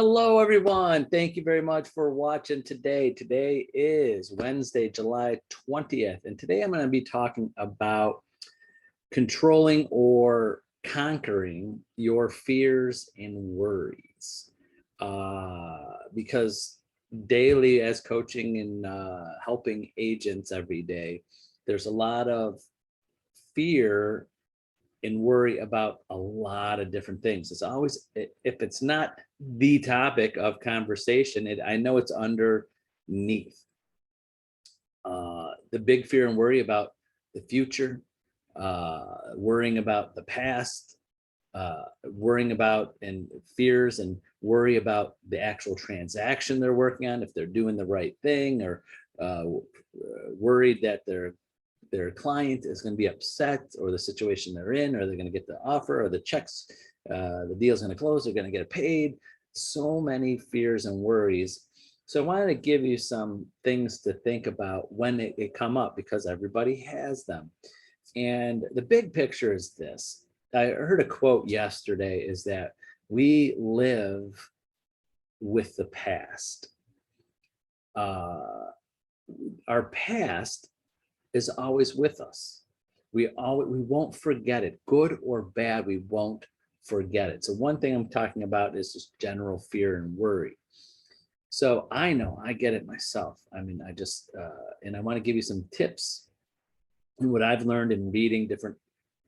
Hello, everyone. Thank you very much for watching today. Today is Wednesday, July 20th, and today I'm going to be talking about controlling or conquering your fears and worries. Because daily, as coaching and helping agents every day, there's a lot of fear and worry about a lot of different things. It's always, if it's not the topic of conversation, I know it's underneath. The big fear and worry about the future, worrying about the past, worrying about and fears and worry about the actual transaction they're working on, if they're doing the right thing, or worried that their client is going to be upset, or the situation they're in, or they're going to get the offer, or the checks, the deal's going to close, they're going to get paid. So many fears and worries. So I wanted to give you some things to think about when it come up, because everybody has them. And the big picture is this. I heard a quote yesterday, is that we live with the past. Our past is always with us. We won't forget it, good or bad. We won't forget it. So one thing I'm talking about is just general fear and worry. So I know I get it myself. I mean, and I want to give you some tips and what I've learned in reading different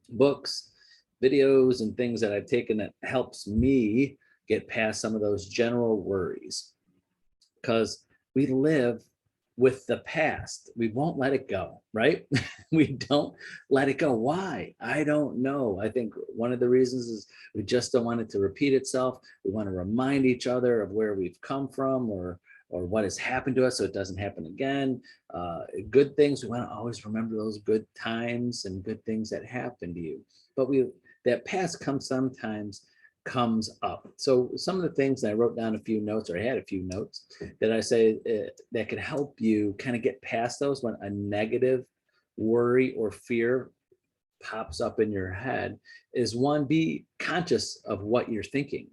books, videos, and things that I've taken that helps me get past some of those general worries. Because we live with the past. We won't let it go, right? We don't let it go. Why? I don't know. I think one of the reasons is we just don't want it to repeat itself. We want to remind each other of where we've come from, or what has happened to us, so it doesn't happen again. Good things, we want to always remember those good times and good things that happened to you. But that past comes up. So some of the things, I wrote down a few notes, or I had a few notes that I say that could help you kind of get past those when a negative worry or fear pops up in your head. Is one, be conscious of what you're thinking.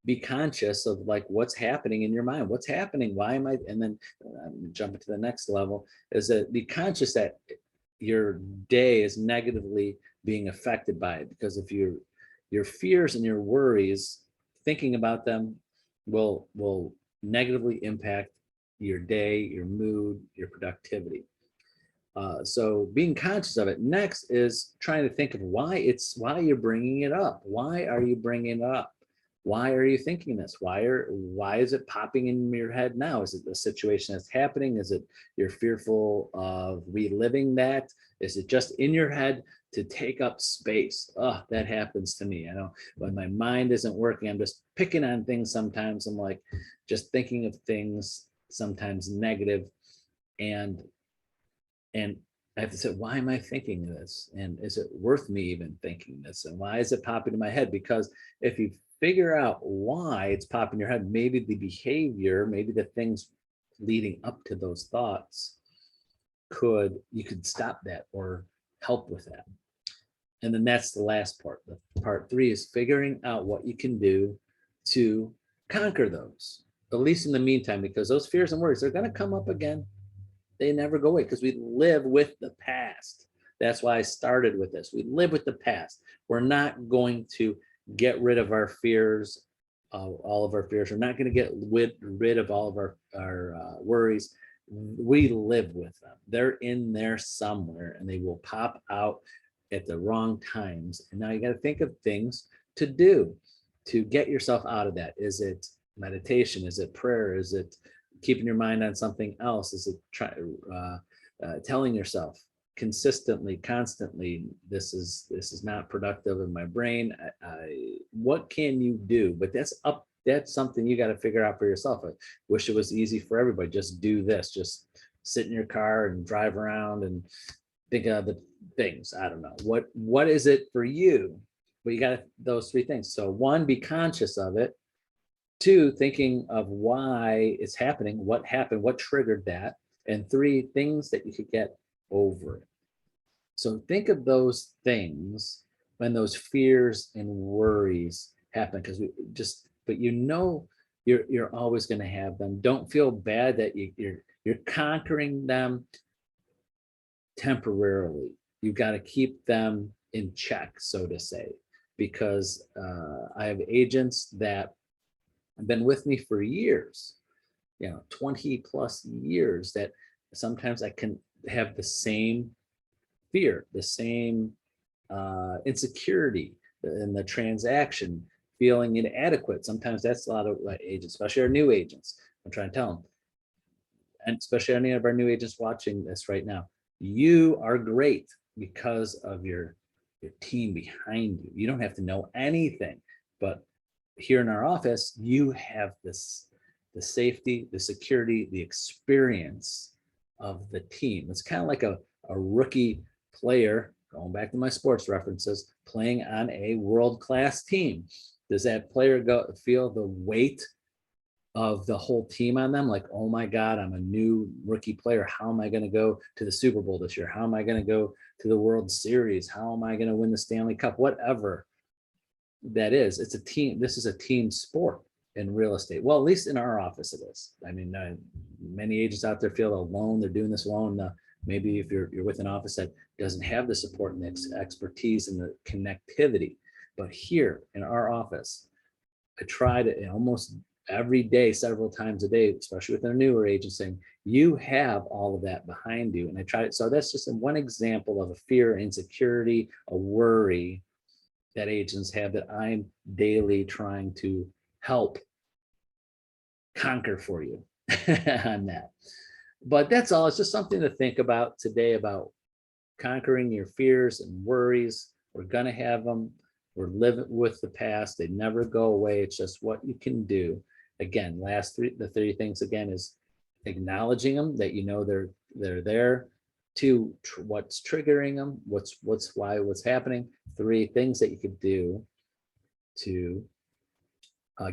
Be conscious of like what's happening in your mind. What's happening? Why am I? And then I'm jumping to the next level, is that be conscious that your day is negatively being affected by it. Because if your fears and your worries, thinking about them will negatively impact your day, your mood, your productivity. So being conscious of it. Next is trying to think of why you're bringing it up. Why are you bringing it up? Why are you thinking this? Why is it popping in your head now? Is it the situation that's happening? Is it you're fearful of reliving that? Is it just in your head to take up space? Oh, that happens to me. I know when my mind isn't working, I'm just picking on things sometimes. I'm like just thinking of things sometimes negative, and I have to say, why am I thinking this? And is it worth me even thinking this? And why is it popping in my head? Because if you figure out why it's popping in your head, maybe the behavior, maybe the things leading up to those thoughts, you could stop that or help with that. And then that's the last part. The part 3 is figuring out what you can do to conquer those, at least in the meantime, because those fears and worries, they're going to come up again. They never go away, because we live with the past. That's why I started with this. We live with the past. We're not going to get rid of our fears, all of our fears. We're not going to get rid of all of our worries. We live with them. They're in there somewhere, and they will pop out at the wrong times. And now you got to think of things to do to get yourself out of that. Is it meditation? Is it prayer? Is it keeping your mind on something else? Is it telling yourself consistently, constantly, this is not productive in my brain? What can you do? But that's something you got to figure out for yourself. I wish it was easy for everybody. Just do this. Just sit in your car and drive around and think of the things. I don't know. What is it for you? But you got those 3 things. So 1, be conscious of it. 2, thinking of why it's happening, what happened, what triggered that. And 3, things that you could get over it. So think of those things when those fears and worries happen, but you're always going to have them. Don't feel bad that you're conquering them temporarily. You've got to keep them in check, so to say, because I have agents that have been with me for years, 20 plus years, that sometimes I can have the same fear, the same insecurity in the transaction, feeling inadequate. Sometimes that's a lot of agents, especially our new agents. I'm trying to tell them, and especially any of our new agents watching this right now, you are great because of your team behind you. You don't have to know anything, but here in our office, you have the safety, the security, the experience of the team. It's kind of like a rookie player, going back to my sports references, playing on a world-class team. Does that player feel the weight of the whole team on them? Like, oh my God, I'm a new rookie player. How am I going to go to the Super Bowl this year? How am I going to go to the World Series? How am I going to win the Stanley Cup? Whatever that is, it's a team. This is a team sport in real estate. Well, at least in our office, it is. I mean, many agents out there feel alone. They're doing this alone. Maybe if you're with an office that doesn't have the support and the expertise and the connectivity, but here in our office, I try to almost every day, several times a day, especially with our newer agents, saying you have all of that behind you. And I try it. So that's just one example of a fear, insecurity, a worry that agents have that I'm daily trying to help conquer for you on that. But that's all. It's just something to think about today, about conquering your fears and worries. We're going to have them. We're living with the past. They never go away. It's just what you can do. Again, the 3 things again is acknowledging them, that they're there. 2, what's triggering them, what's happening. 3, things that you could do to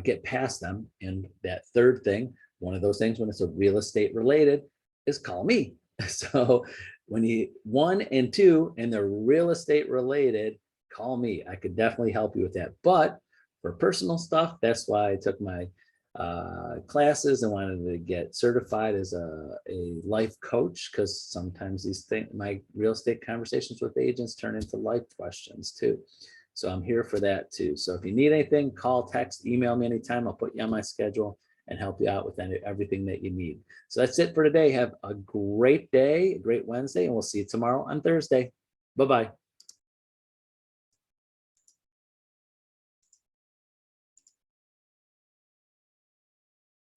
get past them. And that 3rd thing, one of those things, when it's a real estate related, is call me. So when 1 and 2 and they're real estate related, call me. I could definitely help you with that. But for personal stuff, that's why I took my classes and wanted to get certified as a life coach, because sometimes these things, my real estate conversations with agents, turn into life questions too. So I'm here for that too. So if you need anything, call, text, email me anytime. I'll put you on my schedule and help you out with everything that you need. So that's it for today. Have a great day, a great Wednesday, and we'll see you tomorrow on Thursday. Bye-bye.